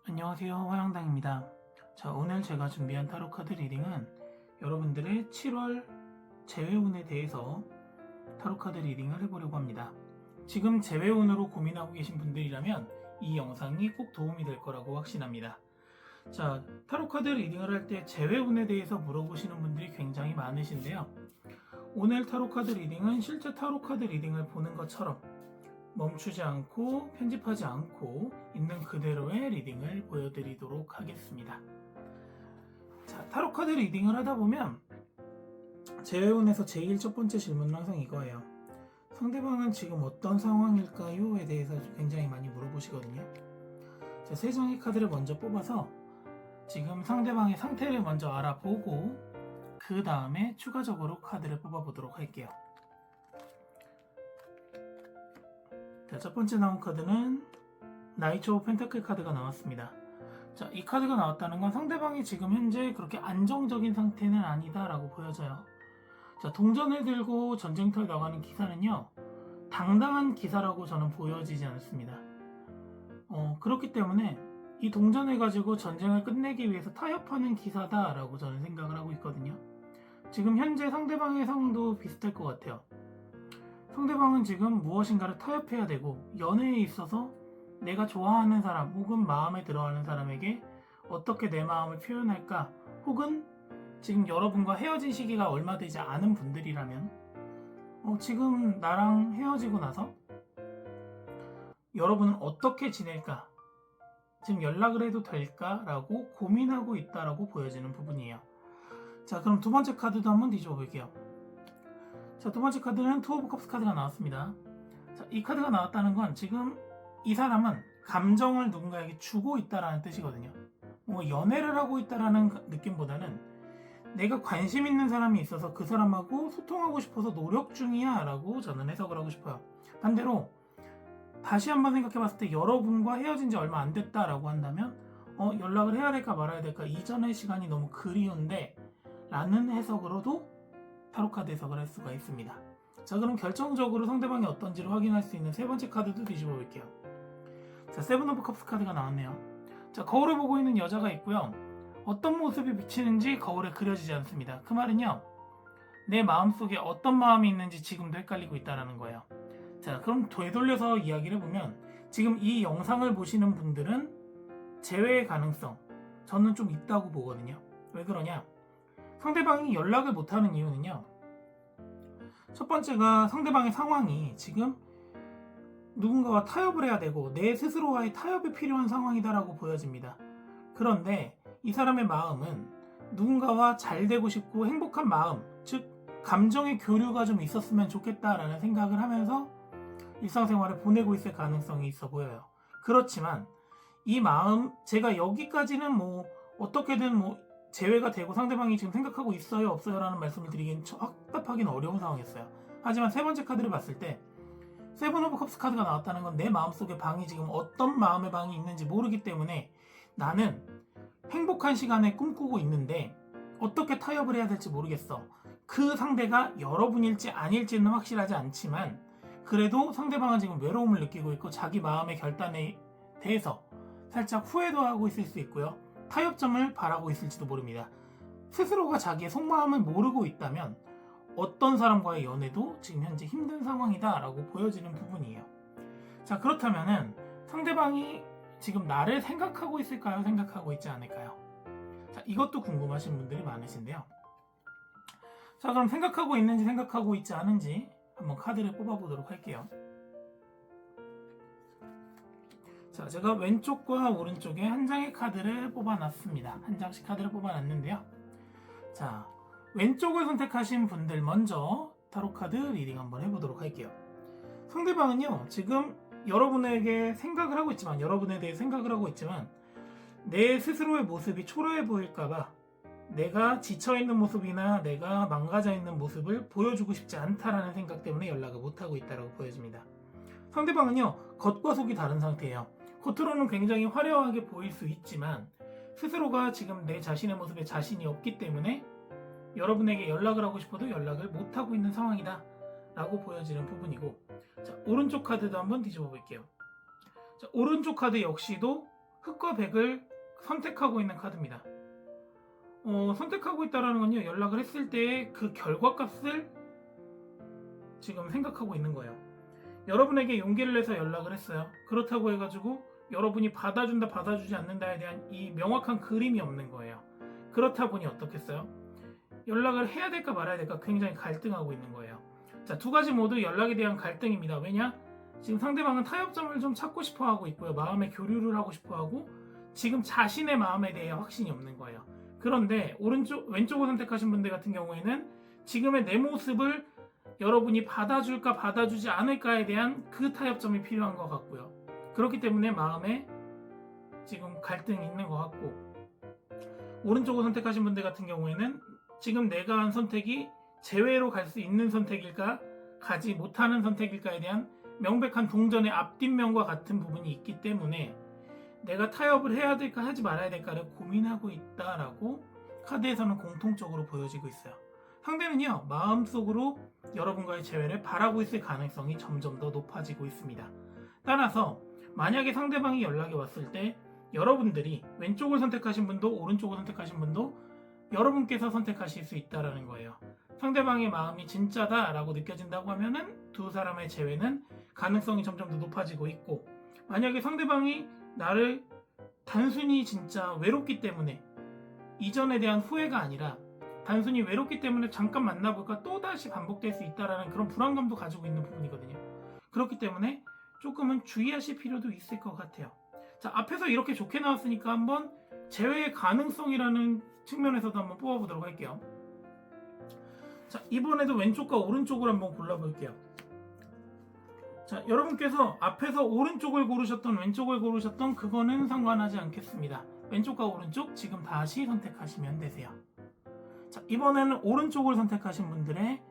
안녕하세요, 화영당입니다. 자, 오늘 제가 준비한 타로 카드 리딩은 여러분들의 7월 재회운에 대해서 타로 카드 리딩을 해보려고 합니다. 지금 재회운으로 고민하고 계신 분들이라면 이 영상이 꼭 도움이 될 거라고 확신합니다. 자, 타로 카드 리딩을 할 때 재회운에 대해서 물어보시는 분들이 굉장히 많으신데요. 오늘 타로 카드 리딩은 실제 타로 카드 리딩을 보는 것처럼 멈추지 않고 편집하지 않고 있는 그대로의 리딩을 보여드리도록 하겠습니다. 자, 타로 카드 리딩을 하다 보면 재회운에서 제일 첫 번째 질문은 항상 이거예요. 상대방은 지금 어떤 상황일까요? 에 대해서 굉장히 많이 물어보시거든요. 자, 세 장의 카드를 먼저 뽑아서 지금 상대방의 상태를 먼저 알아보고 그 다음에 추가적으로 카드를 뽑아보도록 할게요. 자, 첫 번째 나온 카드는 나이트 오브 펜타클 카드가 나왔습니다. 자, 이 카드가 나왔다는 건 상대방이 지금 현재 그렇게 안정적인 상태는 아니다 라고 보여져요. 자, 동전을 들고 전쟁터에 나가는 기사는요, 당당한 기사라고 저는 보여지지 않습니다. 그렇기 때문에 이 동전을 가지고 전쟁을 끝내기 위해서 타협하는 기사다 라고 저는 생각을 하고 있거든요. 지금 현재 상대방의 상황도 비슷할 것 같아요. 상대방은 지금 무엇인가를 타협해야 되고, 연애에 있어서 내가 좋아하는 사람 혹은 마음에 들어하는 사람에게 어떻게 내 마음을 표현할까, 혹은 지금 여러분과 헤어진 시기가 얼마 되지 않은 분들이라면 지금 나랑 헤어지고 나서 여러분은 어떻게 지낼까, 지금 연락을 해도 될까 라고 고민하고 있다라고 보여지는 부분이에요. 자, 그럼 두 번째 카드도 한번 뒤집어 볼게요. 자, 두 번째 카드는 투 오브 컵스 카드가 나왔습니다. 자, 이 카드가 나왔다는 건 지금 이 사람은 감정을 누군가에게 주고 있다라는 뜻이거든요. 연애를 하고 있다라는 느낌보다는 내가 관심 있는 사람이 있어서 그 사람하고 소통하고 싶어서 노력 중이야 라고 저는 해석을 하고 싶어요. 반대로 다시 한번 생각해 봤을 때 여러분과 헤어진 지 얼마 안 됐다라고 한다면 연락을 해야 될까 말아야 될까, 이전의 시간이 너무 그리운데 라는 해석으로도 타로카드 해석을 할 수가 있습니다. 자, 그럼 결정적으로 상대방이 어떤지를 확인할 수 있는 세 번째 카드도 뒤집어 볼게요. 자, 세븐 오브 컵스 카드가 나왔네요. 자, 거울을 보고 있는 여자가 있고요. 어떤 모습이 비치는지 거울에 그려지지 않습니다. 그 말은요, 내 마음속에 어떤 마음이 있는지 지금도 헷갈리고 있다는 거예요. 자, 그럼 되돌려서 이야기를 해보면 지금 이 영상을 보시는 분들은 재회의 가능성 저는 좀 있다고 보거든요. 왜 그러냐? 상대방이 연락을 못하는 이유는요, 첫 번째가 상대방의 상황이 지금 누군가와 타협을 해야 되고 내 스스로와의 타협이 필요한 상황이다라고 보여집니다. 그런데 이 사람의 마음은 누군가와 잘 되고 싶고 행복한 마음, 즉 감정의 교류가 좀 있었으면 좋겠다라는 생각을 하면서 일상생활을 보내고 있을 가능성이 있어 보여요. 그렇지만 이 마음, 제가 여기까지는 어떻게든 제외가 되고 상대방이 지금 생각하고 있어요 없어요 라는 말씀을 드리긴 확답하기는 어려운 상황이었어요. 하지만 세 번째 카드를 봤을 때 세븐 오브 컵스 카드가 나왔다는 건 내 마음속에 방이 지금 어떤 마음의 방이 있는지 모르기 때문에 나는 행복한 시간을 꿈꾸고 있는데 어떻게 타협을 해야 될지 모르겠어. 그 상대가 여러분일지 아닐지는 확실하지 않지만 그래도 상대방은 지금 외로움을 느끼고 있고 자기 마음의 결단에 대해서 살짝 후회도 하고 있을 수 있고요. 타협점을 바라고 있을지도 모릅니다. 스스로가 자기의 속마음을 모르고 있다면 어떤 사람과의 연애도 지금 현재 힘든 상황이다 라고 보여지는 부분이에요. 자, 그렇다면은 상대방이 지금 나를 생각하고 있을까요? 생각하고 있지 않을까요? 자, 이것도 궁금하신 분들이 많으신데요. 자, 그럼 생각하고 있는지 생각하고 있지 않은지 한번 카드를 뽑아보도록 할게요. 자, 제가 왼쪽과 오른쪽에 한 장의 카드를 뽑아놨습니다. 한 장씩 카드를 뽑아놨는데요. 자, 왼쪽을 선택하신 분들 먼저 타로 카드 리딩 한번 해보도록 할게요. 상대방은요, 지금 여러분에게 생각을 하고 있지만, 여러분에 대해 생각을 하고 있지만 내 스스로의 모습이 초라해 보일까봐 내가 지쳐있는 모습이나 내가 망가져있는 모습을 보여주고 싶지 않다라는 생각 때문에 연락을 못하고 있다고 보여집니다. 상대방은요, 겉과 속이 다른 상태예요. 겉으로는 굉장히 화려하게 보일 수 있지만 스스로가 지금 내 자신의 모습에 자신이 없기 때문에 여러분에게 연락을 하고 싶어도 연락을 못하고 있는 상황이다 라고 보여지는 부분이고, 자, 오른쪽 카드도 한번 뒤집어 볼게요. 자, 오른쪽 카드 역시도 흑과 백을 선택하고 있는 카드입니다. 선택하고 있다는 건요, 연락을 했을 때의 그 결과값을 지금 생각하고 있는 거예요. 여러분에게 용기를 내서 연락을 했어요. 그렇다고 해가지고 여러분이 받아준다 받아주지 않는다에 대한 이 명확한 그림이 없는 거예요. 그렇다 보니 어떻겠어요? 연락을 해야 될까 말아야 될까 굉장히 갈등하고 있는 거예요. 자, 두 가지 모두 연락에 대한 갈등입니다. 왜냐? 지금 상대방은 타협점을 좀 찾고 싶어 하고 있고요. 마음의 교류를 하고 싶어 하고 지금 자신의 마음에 대해 확신이 없는 거예요. 그런데 왼쪽을 선택하신 분들 같은 경우에는 지금의 내 모습을 여러분이 받아줄까 받아주지 않을까에 대한 그 타협점이 필요한 것 같고요. 그렇기 때문에 마음에 지금 갈등이 있는 것 같고, 오른쪽을 선택하신 분들 같은 경우에는 지금 내가 한 선택이 제외로 갈 수 있는 선택일까 가지 못하는 선택일까에 대한 명백한 동전의 앞뒷면과 같은 부분이 있기 때문에 내가 타협을 해야 될까 하지 말아야 될까를 고민하고 있다라고 카드에서는 공통적으로 보여지고 있어요. 상대는요, 마음속으로 여러분과의 재회를 바라고 있을 가능성이 점점 더 높아지고 있습니다. 따라서 만약에 상대방이 연락이 왔을 때 여러분들이 왼쪽을 선택하신 분도 오른쪽을 선택하신 분도 여러분께서 선택하실 수 있다는 거예요. 상대방의 마음이 진짜다라고 느껴진다고 하면은 두 사람의 재회는 가능성이 점점 더 높아지고 있고, 만약에 상대방이 나를 단순히 진짜 외롭기 때문에 이전에 대한 후회가 아니라 단순히 외롭기 때문에 잠깐 만나볼까 또다시 반복될 수 있다는 그런 불안감도 가지고 있는 부분이거든요. 그렇기 때문에 조금은 주의하실 필요도 있을 것 같아요. 자, 앞에서 이렇게 좋게 나왔으니까 한번 재회의 가능성이라는 측면에서도 한번 뽑아보도록 할게요. 자, 이번에도 왼쪽과 오른쪽을 한번 골라볼게요. 자, 여러분께서 앞에서 오른쪽을 고르셨던 왼쪽을 고르셨던 그거는 상관하지 않겠습니다. 왼쪽과 오른쪽 지금 다시 선택하시면 되세요. 자, 이번에는 오른쪽을 선택하신 분들의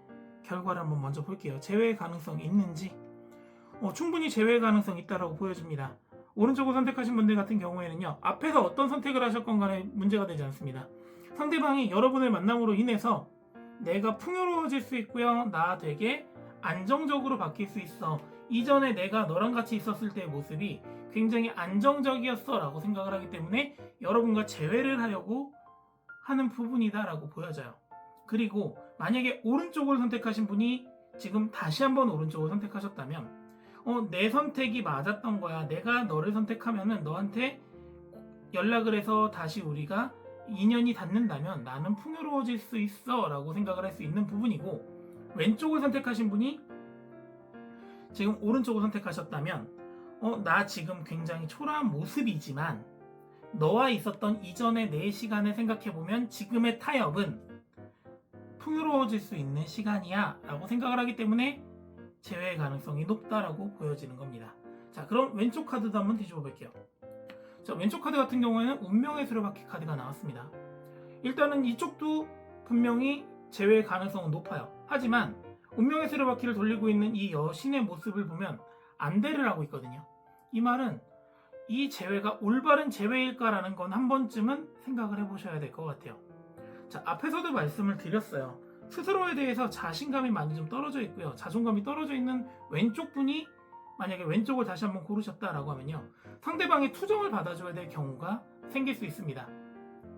결과를 한번 먼저 볼게요. 제외의 가능성이 있는지. 충분히 제외의 가능성이 있다고 보여집니다. 오른쪽을 선택하신 분들 같은 경우에는요, 앞에서 어떤 선택을 하셨건 간에 문제가 되지 않습니다. 상대방이 여러분을 만남으로 인해서 내가 풍요로워질 수 있고요, 나 되게 안정적으로 바뀔 수 있어, 이전에 내가 너랑 같이 있었을 때의 모습이 굉장히 안정적이었어 라고 생각을 하기 때문에 여러분과 재회를 하려고 하는 부분이다 라고 보여져요. 그리고 만약에 오른쪽을 선택하신 분이 지금 다시 한번 오른쪽을 선택하셨다면 내 선택이 맞았던 거야, 내가 너를 선택하면은 너한테 연락을 해서 다시 우리가 인연이 닿는다면 나는 풍요로워질 수 있어 라고 생각을 할 수 있는 부분이고, 왼쪽을 선택하신 분이 지금 오른쪽을 선택하셨다면 나 지금 굉장히 초라한 모습이지만 너와 있었던 이전의 내 시간을 생각해보면 지금의 타협은 풍요로워질 수 있는 시간이야 라고 생각을 하기 때문에 재회의 가능성이 높다라고 보여지는 겁니다. 자, 그럼 왼쪽 카드도 한번 뒤집어 볼게요. 자, 왼쪽 카드 같은 경우에는 운명의 수레바퀴 카드가 나왔습니다. 일단은 이쪽도 분명히 재회의 가능성은 높아요. 하지만 운명의 수레바퀴를 돌리고 있는 이 여신의 모습을 보면 안대를 하고 있거든요. 이 말은 이 재회가 올바른 재회일까라는 건 한 번쯤은 생각을 해보셔야 될 것 같아요. 자, 앞에서도 말씀을 드렸어요. 스스로에 대해서 자신감이 많이 좀 떨어져 있고요, 자존감이 떨어져 있는 왼쪽 분이 만약에 왼쪽을 다시 한번 고르셨다라고 하면요, 상대방의 투정을 받아줘야 될 경우가 생길 수 있습니다.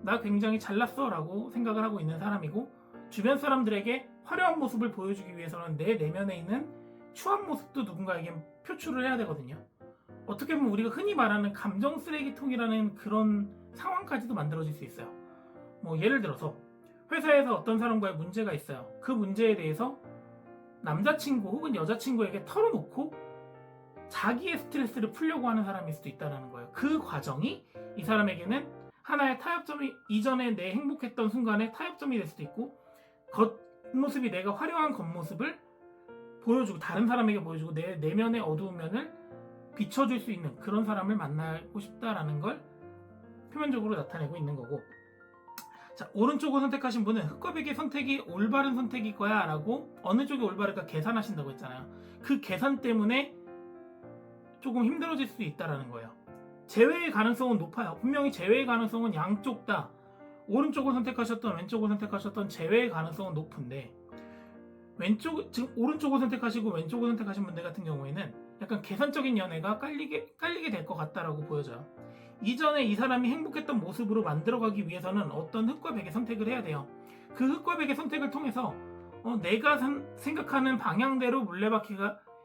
나 굉장히 잘났어 라고 생각을 하고 있는 사람이고, 주변 사람들에게 화려한 모습을 보여주기 위해서는 내 내면에 있는 추한 모습도 누군가에게 표출을 해야 되거든요. 어떻게 보면 우리가 흔히 말하는 감정 쓰레기통이라는 그런 상황까지도 만들어질 수 있어요. 예를 들어서 회사에서 어떤 사람과의 문제가 있어요. 그 문제에 대해서 남자친구 혹은 여자친구에게 털어놓고 자기의 스트레스를 풀려고 하는 사람일 수도 있다는 거예요. 그 과정이 이 사람에게는 하나의 타협점이, 이전에 내 행복했던 순간에 타협점이 될 수도 있고, 겉모습이 내가 화려한 겉모습을 보여주고 다른 사람에게 보여주고 내 내면의 어두운 면을 비춰줄 수 있는 그런 사람을 만나고 싶다라는 걸 표면적으로 나타내고 있는 거고, 자, 오른쪽을 선택하신 분은 흑과 백의 선택이 올바른 선택일 거야 라고 어느 쪽이 올바를까 계산하신다고 했잖아요. 그 계산 때문에 조금 힘들어질 수도 있다는 거예요. 재회의 가능성은 높아요. 분명히 재회의 가능성은 양쪽 다, 오른쪽을 선택하셨던 왼쪽을 선택하셨던 재회의 가능성은 높은데, 지금 오른쪽을 선택하시고 왼쪽을 선택하신 분들 같은 경우에는 약간 계산적인 연애가 깔리게 될 것 같다라고 보여져요. 이전에 이 사람이 행복했던 모습으로 만들어가기 위해서는 어떤 흑과 백의 선택을 해야 돼요. 그 흑과 백의 선택을 통해서 내가 생각하는 방향대로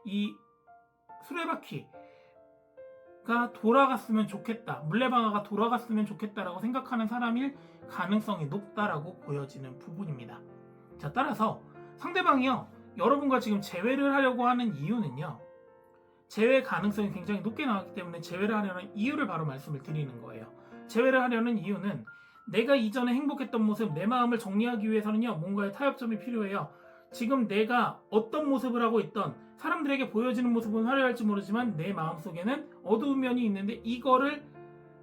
이 수레바퀴가 돌아갔으면 좋겠다, 물레방아가 돌아갔으면 좋겠다라고 생각하는 사람일 가능성이 높다라고 보여지는 부분입니다. 자, 따라서 상대방이요, 여러분과 지금 재회를 하려고 하는 이유는요, 재회 가능성이 굉장히 높게 나왔기 때문에 재회를 하려는 이유를 바로 말씀을 드리는 거예요. 재회를 하려는 이유는 내가 이전에 행복했던 모습, 내 마음을 정리하기 위해서는요, 뭔가의 타협점이 필요해요. 지금 내가 어떤 모습을 하고 있던, 사람들에게 보여지는 모습은 화려할지 모르지만 내 마음속에는 어두운 면이 있는데 이거를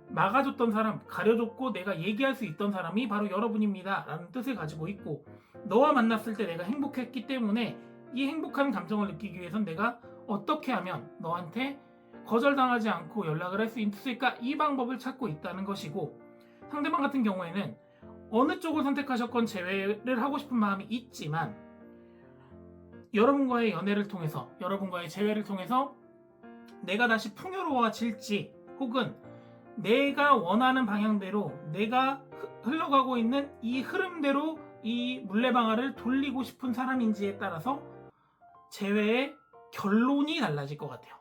막아줬던 사람, 가려줬고 내가 얘기할 수 있던 사람이 바로 여러분입니다 라는 뜻을 가지고 있고, 너와 만났을 때 내가 행복했기 때문에 이 행복한 감정을 느끼기 위해선 내가 어떻게 하면 너한테 거절당하지 않고 연락을 할 수 있을까, 이 방법을 찾고 있다는 것이고, 상대방 같은 경우에는 어느 쪽을 선택하셨건 재회를 하고 싶은 마음이 있지만 여러분과의 연애를 통해서, 여러분과의 재회를 통해서 내가 다시 풍요로워질지, 혹은 내가 원하는 방향대로 내가 흘러가고 있는 이 흐름대로 이 물레방아를 돌리고 싶은 사람인지에 따라서 재회의 결론이 달라질 것 같아요.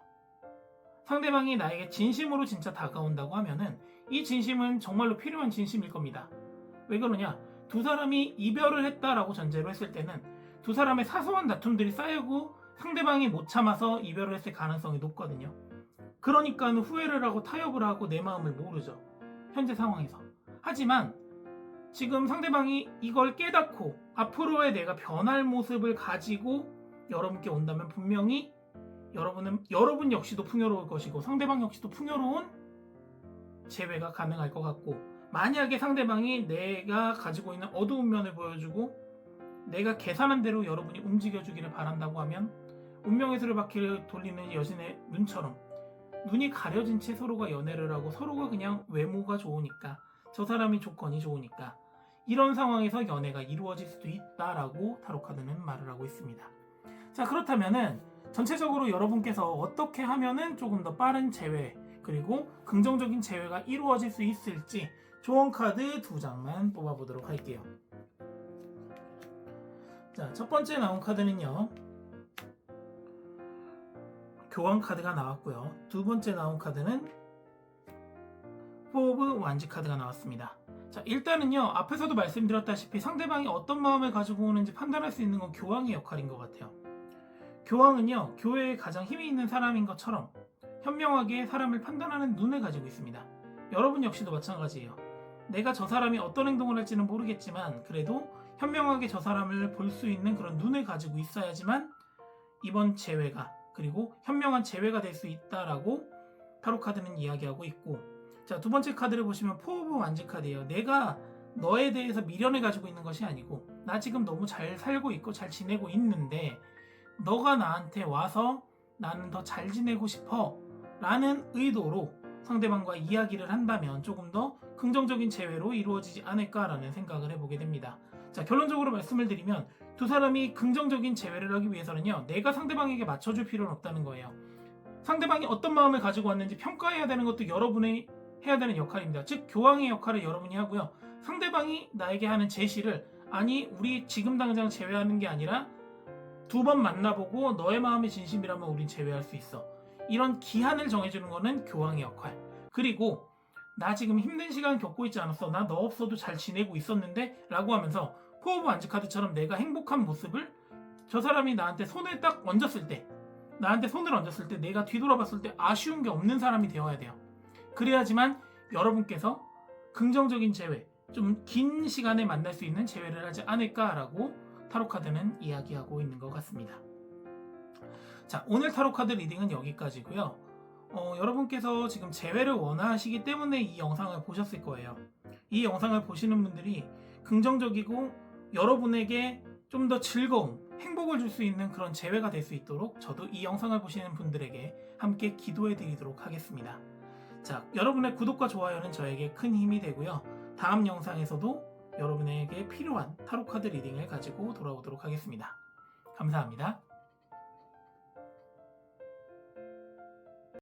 상대방이 나에게 진심으로 진짜 다가온다고 하면은 이 진심은 정말로 필요한 진심일 겁니다. 왜 그러냐? 두 사람이 이별을 했다라고 전제로 했을 때는 두 사람의 사소한 다툼들이 쌓이고 상대방이 못 참아서 이별을 했을 가능성이 높거든요. 그러니까 후회를 하고 타협을 하고 내 마음을 모르죠, 현재 상황에서. 하지만 지금 상대방이 이걸 깨닫고 앞으로의 내가 변할 모습을 가지고 여러분께 온다면 분명히 여러분 역시도 풍요로울 것이고 상대방 역시도 풍요로운 재회가 가능할 것 같고, 만약에 상대방이 내가 가지고 있는 어두운 면을 보여주고 내가 계산한 대로 여러분이 움직여주기를 바란다고 하면 운명의 수레바퀴를 돌리는 여신의 눈처럼 눈이 가려진 채 서로가 연애를 하고, 서로가 그냥 외모가 좋으니까, 저 사람이 조건이 좋으니까 이런 상황에서 연애가 이루어질 수도 있다라고 타로카드는 말을 하고 있습니다. 자, 그렇다면은 전체적으로 여러분께서 어떻게 하면은 조금 더 빠른 재회, 그리고 긍정적인 재회가 이루어질 수 있을지 조언 카드 2장만 뽑아보도록 할게요. 자, 첫 번째 나온 카드는요, 교황 카드가 나왔고요. 두 번째 나온 카드는 포 오브 완지 카드가 나왔습니다. 자, 일단은요, 앞에서도 말씀드렸다시피 상대방이 어떤 마음을 가지고 오는지 판단할 수 있는 건 교황의 역할인 것 같아요. 교황은요, 교회에 가장 힘이 있는 사람인 것처럼 현명하게 사람을 판단하는 눈을 가지고 있습니다. 여러분 역시도 마찬가지예요. 내가 저 사람이 어떤 행동을 할지는 모르겠지만 그래도 현명하게 저 사람을 볼 수 있는 그런 눈을 가지고 있어야지만 이번 재회가, 그리고 현명한 재회가 될 수 있다라고 타로카드는 이야기하고 있고, 자, 두 번째 카드를 보시면 포 오브 완지 카드예요. 내가 너에 대해서 미련을 가지고 있는 것이 아니고 나 지금 너무 잘 살고 있고 잘 지내고 있는데 너가 나한테 와서 나는 더 잘 지내고 싶어 라는 의도로 상대방과 이야기를 한다면 조금 더 긍정적인 재회로 이루어지지 않을까라는 생각을 해보게 됩니다. 자, 결론적으로 말씀을 드리면 두 사람이 긍정적인 재회를 하기 위해서는요, 내가 상대방에게 맞춰줄 필요는 없다는 거예요. 상대방이 어떤 마음을 가지고 왔는지 평가해야 되는 것도 여러분이 해야 되는 역할입니다. 즉, 교황의 역할을 여러분이 하고요, 상대방이 나에게 하는 제시를, 아니 우리 지금 당장 재회하는 게 아니라 두 번 만나보고 너의 마음이 진심이라면 우린 재회할 수 있어, 이런 기한을 정해주는 거는 교황의 역할. 그리고 나 지금 힘든 시간 겪고 있지 않았어, 나 너 없어도 잘 지내고 있었는데 라고 하면서 포 오브 완지 카드처럼 내가 행복한 모습을, 저 사람이 나한테 손을 딱 얹었을 때, 나한테 손을 얹었을 때 내가 뒤돌아봤을 때 아쉬운 게 없는 사람이 되어야 돼요. 그래야지만 여러분께서 긍정적인 재회, 좀 긴 시간에 만날 수 있는 재회를 하지 않을까라고 타로카드는 이야기하고 있는 것 같습니다. 자, 오늘 타로카드 리딩은 여기까지고요. 여러분께서 지금 재회를 원하시기 때문에 이 영상을 보셨을 거예요. 이 영상을 보시는 분들이 긍정적이고 여러분에게 좀 더 즐거움, 행복을 줄 수 있는 그런 재회가 될 수 있도록 저도 이 영상을 보시는 분들에게 함께 기도해 드리도록 하겠습니다. 자, 여러분의 구독과 좋아요는 저에게 큰 힘이 되고요. 다음 영상에서도 여러분에게 필요한 타로카드 리딩을 가지고 돌아오도록 하겠습니다. 감사합니다.